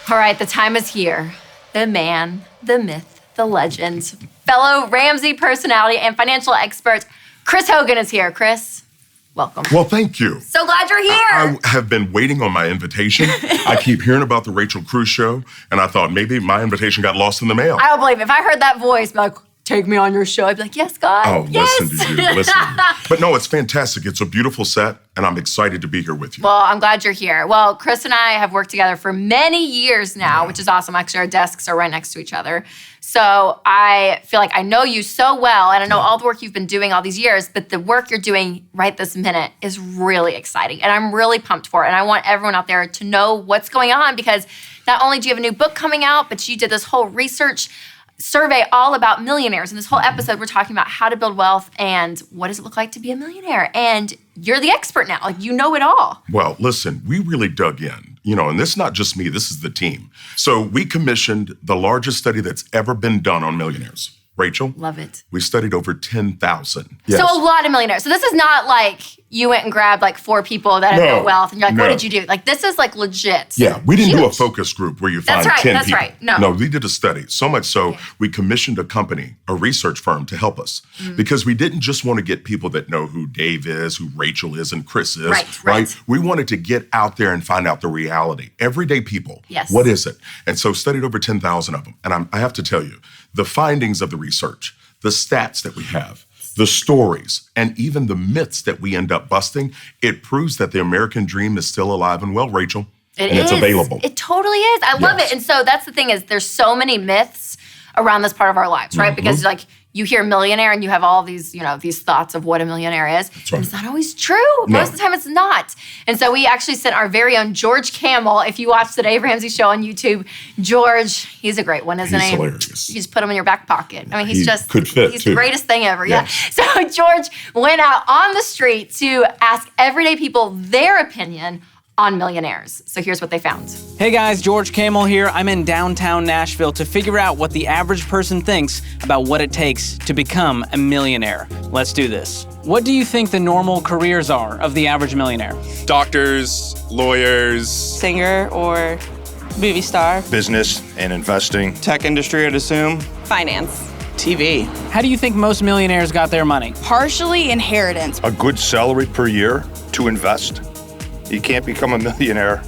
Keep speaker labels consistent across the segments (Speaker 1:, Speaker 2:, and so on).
Speaker 1: All right, the time is here. The man, the myth, the legend, fellow Ramsey personality and financial expert, Chris Hogan is here. Chris, welcome.
Speaker 2: Well, thank you.
Speaker 1: So glad you're here.
Speaker 2: I have been waiting on my invitation. I keep hearing about the Rachel Cruz show, and I thought maybe my invitation got lost in the mail.
Speaker 1: I don't believe it. If I heard that voice, like, take me on your show, I'd be like, yes, God.
Speaker 2: Oh,
Speaker 1: yes.
Speaker 2: listen to you, listen to you. But no, it's fantastic. It's a beautiful set, and I'm excited to be here with you.
Speaker 1: Well, I'm glad you're here. Well, Chris and I have worked together for many years now, which is awesome. Actually, our desks are right next to each other. So I feel like I know you so well, and I know all the work you've been doing all these years, but the work you're doing right this minute is really exciting, and I'm really pumped for it. And I want everyone out there to know what's going on, because not only do you have a new book coming out, but you did this whole research survey all about millionaires. In this whole episode, we're talking about how to build wealth and what does it look like to be a millionaire. And you're the expert now. Like, you know it all.
Speaker 2: Well, listen, we really dug in, and this is not just me, this is the team. So we commissioned the largest study that's ever been done on millionaires. Rachel?
Speaker 1: Love it.
Speaker 2: We studied over 10,000. Yes.
Speaker 1: So a lot of millionaires. So this is not like you went and grabbed like 4 people that have built wealth and you're like, what did you do? Like, this is like legit.
Speaker 2: Yeah, we didn't do a focus group where you find 10 people.
Speaker 1: That's right.
Speaker 2: No, we did a study. So much so, we commissioned a company, a research firm, to help us. Because we didn't just want to get people that know who Dave is, who Rachel is, and Chris is. Right. We wanted to get out there and find out the reality. Everyday people.
Speaker 1: Yes.
Speaker 2: What is it? And so studied over 10,000 of them. And I have to tell you, the findings of the research, the stats that we have, the stories, and even the myths that we end up busting, it proves that the American dream is still alive and well, Rachel. It's available.
Speaker 1: It totally is. I love it. And so that's the thing is there's so many myths around this part of our lives, right? Because like you hear millionaire and you have all these, these thoughts of what a millionaire is.
Speaker 2: That's right.
Speaker 1: And it's not always true. Most of the time it's not. And so we actually sent our very own George Kamel. If you watch the Dave Ramsey Show on YouTube, George, he's a great one, isn't he?
Speaker 2: He's hilarious.
Speaker 1: You just put him in your back pocket. I mean, he's
Speaker 2: the
Speaker 1: greatest thing ever.
Speaker 2: Yeah.
Speaker 1: So George went out on the street to ask everyday people their opinion on millionaires. So here's what they found.
Speaker 3: Hey guys, George Kamel here. I'm in downtown Nashville to figure out what the average person thinks about what it takes to become a millionaire. Let's do this. What do you think the normal careers are of the average millionaire?
Speaker 4: Doctors, lawyers,
Speaker 5: singer or movie star.
Speaker 4: business and investing.
Speaker 6: Tech industry, I'd assume.
Speaker 5: Finance.
Speaker 6: TV.
Speaker 3: How do you think most millionaires got their money?
Speaker 5: Partially inheritance.
Speaker 4: A good salary per year to invest. You can't become a millionaire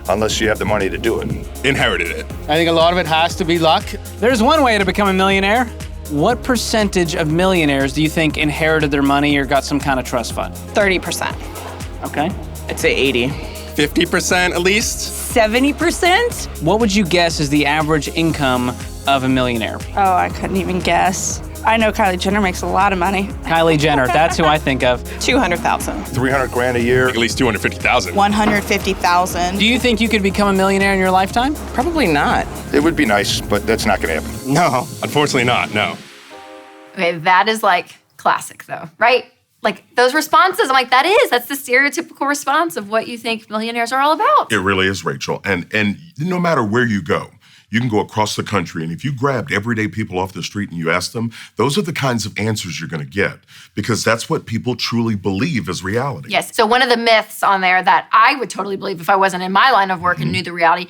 Speaker 4: unless you have the money to do it. Inherited it.
Speaker 6: I think a lot of it has to be luck.
Speaker 3: There's one way to become a millionaire. What percentage of millionaires do you think inherited their money or got some kind of trust fund?
Speaker 5: 30%.
Speaker 3: Okay.
Speaker 6: I'd say 80.
Speaker 4: 50% at least.
Speaker 5: 70%?
Speaker 3: What would you guess is the average income of a millionaire?
Speaker 5: Oh, I couldn't even guess. I know Kylie Jenner makes a lot of money.
Speaker 3: Kylie Jenner, that's who I think of.
Speaker 5: 200,000.
Speaker 4: 300 grand a year. At least 250,000.
Speaker 5: 150,000.
Speaker 3: Do you think you could become a millionaire in your lifetime?
Speaker 6: Probably not.
Speaker 4: It would be nice, but that's not gonna happen.
Speaker 6: No.
Speaker 4: Unfortunately not, no.
Speaker 1: Okay, that is like classic though, right? Like those responses, I'm like, that's the stereotypical response of what you think millionaires are all about.
Speaker 2: It really is, Rachel. And no matter where you go, you can go across the country, and if you grabbed everyday people off the street and you asked them, those are the kinds of answers you're going to get, because that's what people truly believe is reality.
Speaker 1: Yes. So one of the myths on there that I would totally believe if I wasn't in my line of work and knew the reality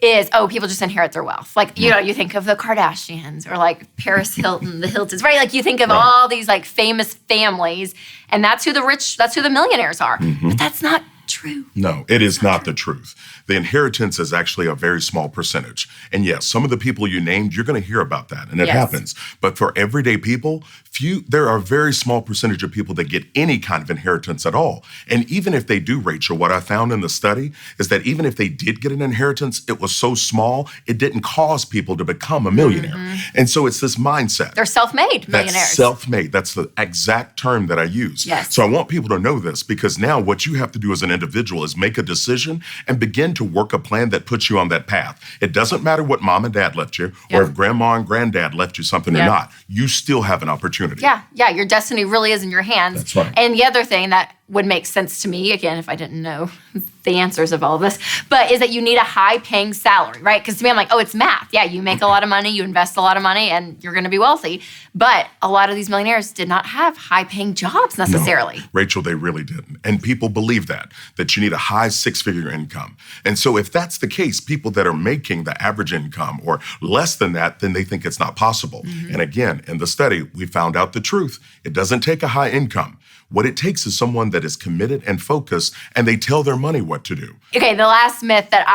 Speaker 1: is, people just inherit their wealth. Like, you think of the Kardashians or like Paris Hilton, the Hiltons, right? Like you think of all these like famous families, and that's who the millionaires are. But that's not true.
Speaker 2: No, it is not the truth. The inheritance is actually a very small percentage. And yes, some of the people you named, you're going to hear about that, and it happens. But for everyday people, there are a very small percentage of people that get any kind of inheritance at all. And even if they do, Rachel, what I found in the study is that even if they did get an inheritance, it was so small, it didn't cause people to become a millionaire. And so it's this mindset.
Speaker 1: They're self-made millionaires.
Speaker 2: That's self-made. That's the exact term that I use.
Speaker 1: Yes.
Speaker 2: So I want people to know this, because now what you have to do as an individual is make a decision and begin to work a plan that puts you on that path. It doesn't matter what mom and dad left you, or if grandma and granddad left you something or not. You still have an opportunity.
Speaker 1: Yeah, your destiny really is in your hands.
Speaker 2: That's right.
Speaker 1: And the other thing that would make sense to me, again, if I didn't know the answers of all of this, but is that you need a high-paying salary, right? Because to me, I'm like, oh, it's math. Yeah, you make a lot of money, you invest a lot of money, and you're going to be wealthy. But a lot of these millionaires did not have high-paying jobs necessarily.
Speaker 2: No, Rachel, they really didn't. And people believe that you need a high six-figure income. And so if that's the case, people that are making the average income or less than that, then they think it's not possible. And again, in the study, we found out the truth. It doesn't take a high income. What it takes is someone that is committed and focused, and they tell their money what to do.
Speaker 1: Okay, the last myth that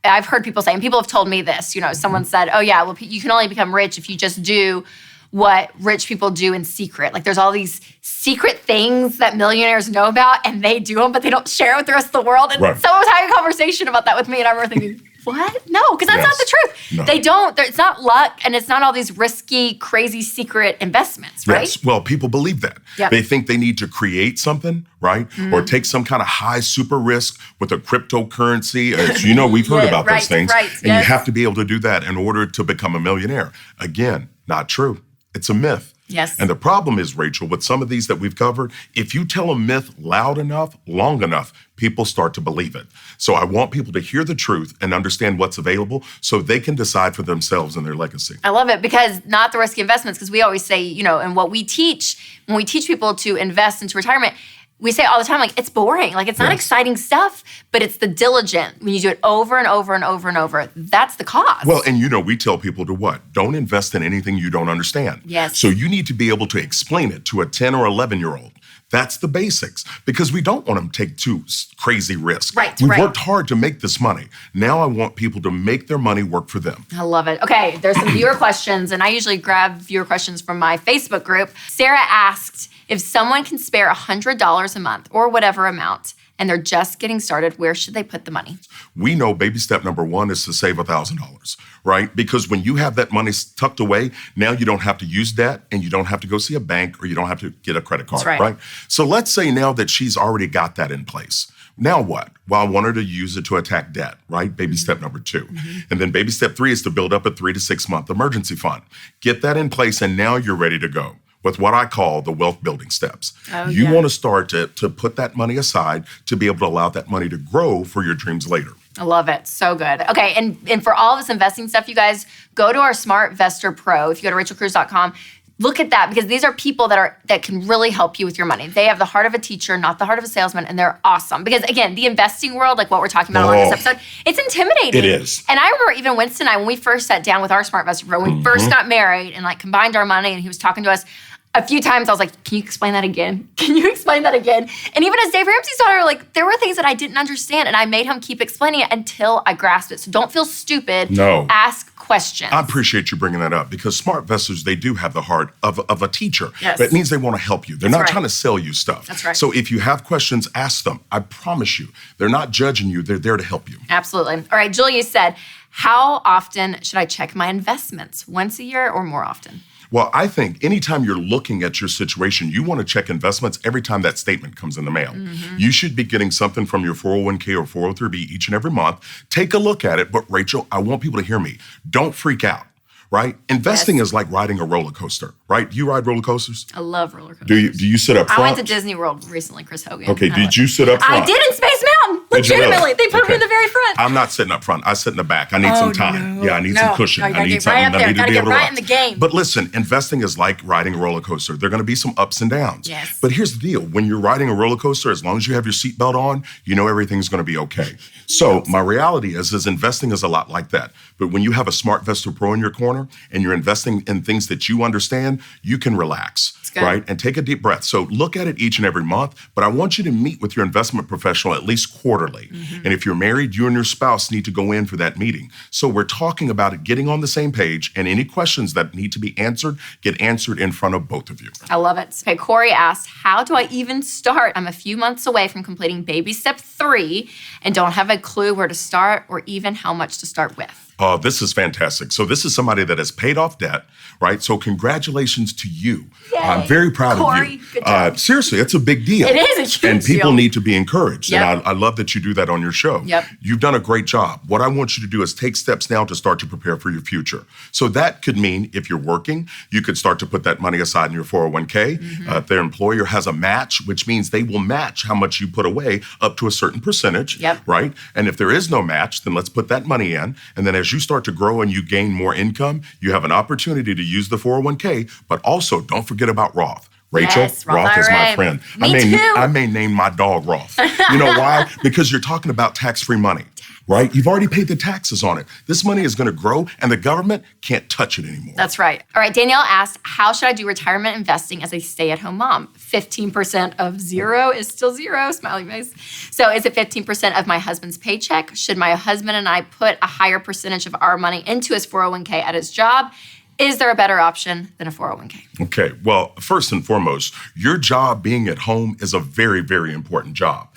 Speaker 1: I've heard people say, and people have told me this, someone said, oh yeah, well, you can only become rich if you just do what rich people do in secret. Like there's all these secret things that millionaires know about, and they do them, but they don't share it with the rest of the world. And someone was having a conversation about that with me, and I remember thinking, what? No, because that's not the truth.
Speaker 2: No.
Speaker 1: They don't. It's not luck, and it's not all these risky, crazy secret investments, right?
Speaker 2: Yes. Well, people believe that.
Speaker 1: Yep.
Speaker 2: They think they need to create something, right? Or take some kind of high super risk with a cryptocurrency. As you know, we've heard about those things. And you have to be able to do that in order to become a millionaire. Again, not true. It's a myth.
Speaker 1: Yes.
Speaker 2: And the problem is, Rachel, with some of these that we've covered, if you tell a myth loud enough, long enough, people start to believe it. So I want people to hear the truth and understand what's available so they can decide for themselves and their legacy.
Speaker 1: I love it, because not the risky investments, because we always say, and what we teach, when we teach people to invest into retirement, we say all the time, like, it's boring. Like, it's not exciting stuff, but it's the diligent. When you do it over and over and over and over, that's the cause.
Speaker 2: Well, and we tell people to what? Don't invest in anything you don't understand.
Speaker 1: Yes.
Speaker 2: So you need to be able to explain it to a 10 or 11-year-old. That's the basics, because we don't want them to take too crazy risks.
Speaker 1: Right,
Speaker 2: We've worked hard to make this money. Now I want people to make their money work for them.
Speaker 1: I love it. Okay, there's some viewer questions, and I usually grab viewer questions from my Facebook group. Sarah asked, if someone can spare $100 a month or whatever amount, and they're just getting started, where should they put the money?
Speaker 2: We know baby step number one is to save $1,000, right? Because when you have that money tucked away, now you don't have to use debt, and you don't have to go see a bank, or you don't have to get a credit card, right? So let's say now that she's already got that in place. Now what? Well, I want her to use it to attack debt, right? Baby step number 2. And then baby step 3 is to build up a 3 to 6 month emergency fund. Get that in place, and now you're ready to go with what I call the wealth building steps. You want to start to put that money aside to be able to allow that money to grow for your dreams later.
Speaker 1: I love it. So good. Okay, and for all of this investing stuff, you guys, go to our SmartVestor Pro. If you go to rachelcruz.com, look at that, because these are people that can really help you with your money. They have the heart of a teacher, not the heart of a salesman, and they're awesome. Because again, the investing world, like what we're talking about on this episode, it's intimidating.
Speaker 2: It is.
Speaker 1: And I remember even Winston and I, when we first sat down with our SmartVestor Pro, when we first got married and combined our money, and he was talking to us, a few times I was like, can you explain that again? Can you explain that again? And even as Dave Ramsey's daughter, there were things that I didn't understand, and I made him keep explaining it until I grasped it. So don't feel stupid.
Speaker 2: No.
Speaker 1: Ask questions.
Speaker 2: I appreciate you bringing that up, because smart investors, they do have the heart of a teacher.
Speaker 1: Yes.
Speaker 2: That means they want to help you. They're not trying to sell you stuff.
Speaker 1: That's right.
Speaker 2: So if you have questions, ask them. I promise you, they're not judging you. They're there to help you.
Speaker 1: Absolutely. All right, Julia said, how often should I check my investments? Once a year or more often?
Speaker 2: Well, I think anytime you're looking at your situation, you want to check investments every time that statement comes in the mail. You should be getting something from your 401k or 403b each and every month. Take a look at it. But Rachel, I want people to hear me. Don't freak out. Right? Investing is like riding a roller coaster, right? Do you ride roller coasters?
Speaker 1: I love roller coasters.
Speaker 2: Do you sit up front?
Speaker 1: I went to Disney World recently, Chris Hogan.
Speaker 2: Okay, did you sit up front?
Speaker 1: I did in Space Mountain. Legitimately. They put me in the very front.
Speaker 2: I'm not sitting up front. I sit in the back. I need some time.
Speaker 1: No.
Speaker 2: Yeah, I need some cushion.
Speaker 1: No,
Speaker 2: I need something.
Speaker 1: right up there.
Speaker 2: I need to be able to
Speaker 1: right
Speaker 2: relax.
Speaker 1: in the game.
Speaker 2: But listen, investing is like riding a roller coaster. There are going to be some ups and downs.
Speaker 1: Yes.
Speaker 2: But here's the deal. When you're riding a roller coaster, as long as you have your seatbelt on, you know everything's going to be okay. So my reality is investing is a lot like that. But when you have a SmartVestor Pro in your corner and you're investing in things that you understand, you can relax, right? And take a deep breath. So look at it each and every month, but I want you to meet with your investment professional at least quarterly. And if you're married, you and your spouse need to go in for that meeting. So we're talking about it, getting on the same page, and any questions that need to be answered, get answered in front of both of you.
Speaker 1: I love it. Okay, Corey asked, how do I even start? I'm a few months away from completing baby step 3 and don't have a clue where to start or even how much to start with.
Speaker 2: Oh, this is fantastic. So this is somebody that has paid off debt, right? So congratulations to you. I'm very proud
Speaker 1: Corey,
Speaker 2: of
Speaker 1: good job.
Speaker 2: you. Seriously, it's a big deal.
Speaker 1: It is a huge
Speaker 2: And people
Speaker 1: deal.
Speaker 2: need to be encouraged.
Speaker 1: Yep.
Speaker 2: And I love that you do that on your show.
Speaker 1: Yep.
Speaker 2: You've done a great job. What I want you to do is take steps now to start to prepare for your future. So that could mean if you're working, you could start to put that money aside in your 401k. If their employer has a match, which means they will match how much you put away up to a certain percentage,
Speaker 1: Yep.
Speaker 2: right? And if there is no match, then let's put that money in. And then as you start to grow and you gain more income, you have an opportunity to use the 401k, but also don't forget about Roth. Rachel,
Speaker 1: Yes, Roth
Speaker 2: Roth is my
Speaker 1: IRA.
Speaker 2: friend.
Speaker 1: Me too.
Speaker 2: I may name my dog Roth. You know why? Because you're talking about tax-free money, right? You've already paid the taxes on it. This money is going to grow and the government can't touch it anymore.
Speaker 1: That's right. All right, Danielle asked, how should I do retirement investing as a stay-at-home mom? 15% of zero is still zero, smiley face. So is it 15% of my husband's paycheck? Should my husband and I put a higher percentage of our money into his 401k at his job? Is there a better option than a 401k?
Speaker 2: Okay, well, first and foremost, your job being at home is a very, very important job.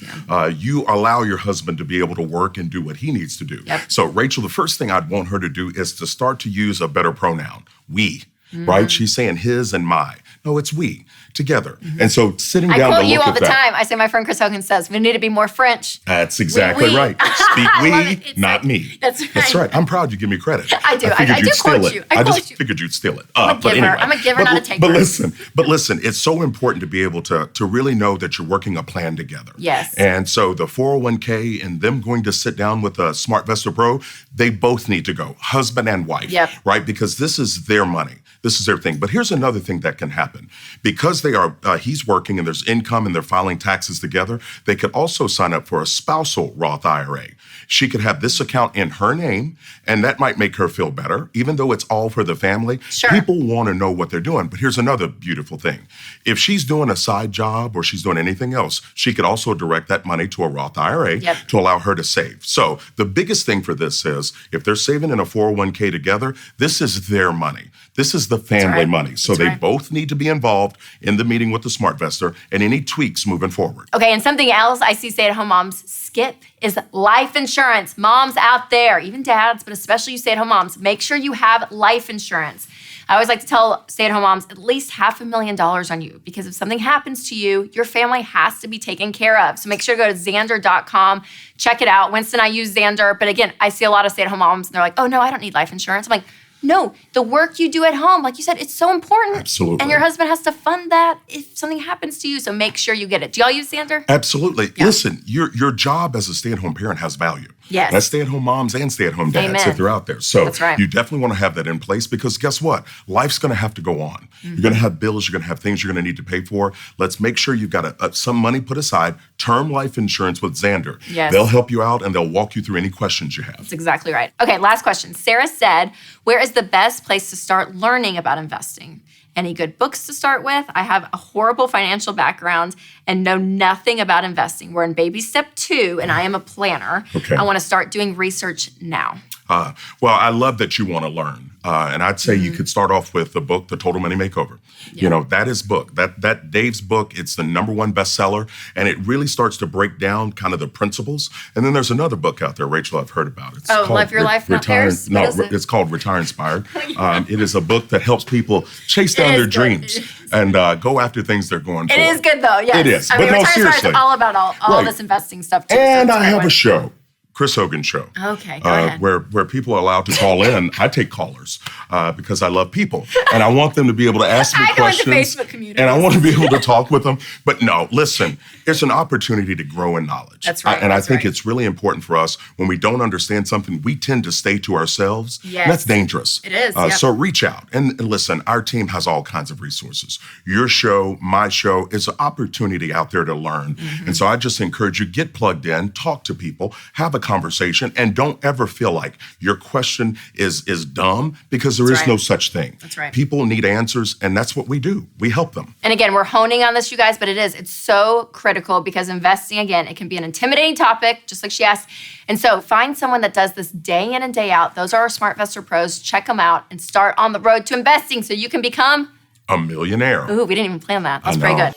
Speaker 2: You allow your husband to be able to work and do what he needs to do.
Speaker 1: Yep.
Speaker 2: So, Rachel, the first thing I'd want her to do is to start to use a better pronoun, we, right? She's saying his and my. No, it's we, together. And so sitting
Speaker 1: I
Speaker 2: down to
Speaker 1: quote
Speaker 2: look
Speaker 1: you all
Speaker 2: at
Speaker 1: the
Speaker 2: that.
Speaker 1: time. I say my friend Chris Hogan says, we need to be more French.
Speaker 2: That's exactly
Speaker 1: We.
Speaker 2: right. Speak
Speaker 1: I love
Speaker 2: we,
Speaker 1: it. It's
Speaker 2: not
Speaker 1: like-
Speaker 2: me.
Speaker 1: That's right.
Speaker 2: That's right. I'm proud you give me credit.
Speaker 1: I do. I
Speaker 2: figured
Speaker 1: do
Speaker 2: you'd steal
Speaker 1: quote
Speaker 2: it.
Speaker 1: you. I
Speaker 2: I
Speaker 1: quote
Speaker 2: just
Speaker 1: you.
Speaker 2: figured you'd steal it.
Speaker 1: I'm a
Speaker 2: But
Speaker 1: giver.
Speaker 2: anyway.
Speaker 1: I'm a giver, not a taker.
Speaker 2: But listen, it's so important to be able to really know that you're working a plan together.
Speaker 1: Yes.
Speaker 2: And so the 401k and them going to sit down with a SmartVestor Pro, they both need to go, husband and wife.
Speaker 1: Yep.
Speaker 2: Right? Because this is their money. This is their thing. But here's another thing that can happen. Because they are, he's working and there's income and they're filing taxes together, they could also sign up for a spousal Roth IRA. She could have this account in her name, and that might make her feel better, even though it's all for the family.
Speaker 1: Sure.
Speaker 2: People want to know what they're doing. But here's another beautiful thing. If she's doing a side job or she's doing anything else, she could also direct that money to a Roth IRA
Speaker 1: Yep.
Speaker 2: to allow her to save. So the biggest thing for this is if they're saving in a 401k together, this is their money. This is the family
Speaker 1: right.
Speaker 2: money. So
Speaker 1: That's
Speaker 2: they
Speaker 1: right.
Speaker 2: both need to be involved in the meeting with the SmartVestor and any tweaks moving forward.
Speaker 1: Okay, and something else I see stay-at-home moms skip is life insurance. Moms out there, even dads, but especially you stay-at-home moms, make sure you have life insurance. I always like to tell stay-at-home moms at least $500,000 on you because if something happens to you, your family has to be taken care of. So make sure to go to Xander.com, check it out. Winston and I use Xander, but again, I see a lot of stay-at-home moms and they're like, oh no, I don't need life insurance. I'm like, no, the work you do at home, like you said, it's so important.
Speaker 2: Absolutely.
Speaker 1: And your husband has to fund that if something happens to you. So make sure you get it. Do y'all use Xander?
Speaker 2: Absolutely. Listen, your job as a stay-at-home parent has value.
Speaker 1: Yes.
Speaker 2: That's stay-at-home moms and stay-at-home dads
Speaker 1: Amen.
Speaker 2: if they're out there. So
Speaker 1: That's right.
Speaker 2: you definitely want to have that in place because guess what? Life's going to have to go on. You're going to have bills. You're going to have things you're going to need to pay for. Let's make sure you've got some money put aside. Term life insurance with Xander.
Speaker 1: Yes.
Speaker 2: They'll help you out and they'll walk you through any questions you have.
Speaker 1: That's exactly right. Okay, last question. Sarah said, where is the best place to start learning about investing? Any good books to start with? I have a horrible financial background and know nothing about investing. We're in baby step 2 and I am a planner.
Speaker 2: Okay.
Speaker 1: I want to start doing research now.
Speaker 2: Well, I love that you want to learn. And I'd say you could start off with the book, The Total Money Makeover. You know, that is book. That Dave's book, it's the #1 bestseller. And it really starts to break down kind of the principles. And then there's another book out there, Rachel, I've heard about. It's
Speaker 1: Oh, Live Your Life, Not
Speaker 2: Retire.
Speaker 1: Theirs?
Speaker 2: No,
Speaker 1: What is it?
Speaker 2: it's called Retire Inspired. It is a book that helps people chase down
Speaker 1: is
Speaker 2: their
Speaker 1: good.
Speaker 2: dreams and go after things they're going for.
Speaker 1: It is good though, yes.
Speaker 2: It is,
Speaker 1: I mean,
Speaker 2: but no,
Speaker 1: Retire Inspired
Speaker 2: seriously.
Speaker 1: is all about all
Speaker 2: Right.
Speaker 1: this investing stuff too.
Speaker 2: And
Speaker 1: so it's
Speaker 2: I
Speaker 1: a
Speaker 2: have
Speaker 1: great
Speaker 2: a show. Chris Hogan Show.
Speaker 1: Okay, go ahead.
Speaker 2: Where people are allowed to call in. I take callers because I love people. And I want them to be able to ask me
Speaker 1: I go into
Speaker 2: questions.
Speaker 1: Facebook communities.
Speaker 2: And I want to be able to talk with them. But no, listen, it's an opportunity to grow in knowledge.
Speaker 1: That's right,
Speaker 2: And I
Speaker 1: that's
Speaker 2: think
Speaker 1: right.
Speaker 2: it's really important for us when we don't understand something, we tend to stay to ourselves.
Speaker 1: Yes.
Speaker 2: And that's dangerous.
Speaker 1: It is, yep.
Speaker 2: So reach out. And listen, our team has all kinds of resources. Your show, my show is an opportunity out there to learn.
Speaker 1: Mm-hmm.
Speaker 2: And so I just encourage you, get plugged in, talk to people, have a conversation, and don't ever feel like your question is dumb because there is
Speaker 1: right.
Speaker 2: no such thing.
Speaker 1: That's right.
Speaker 2: People need answers, and that's what we do. We help them.
Speaker 1: And again, we're honing on this, you guys, but it's so critical because investing, again, it can be an intimidating topic, just like she asked. And so find someone that does this day in and day out. Those are our SmartVestor pros. Check them out and start on the road to investing so you can become,
Speaker 2: A millionaire.
Speaker 1: ooh, we didn't even plan that. That's
Speaker 2: I
Speaker 1: pretty
Speaker 2: know.
Speaker 1: good.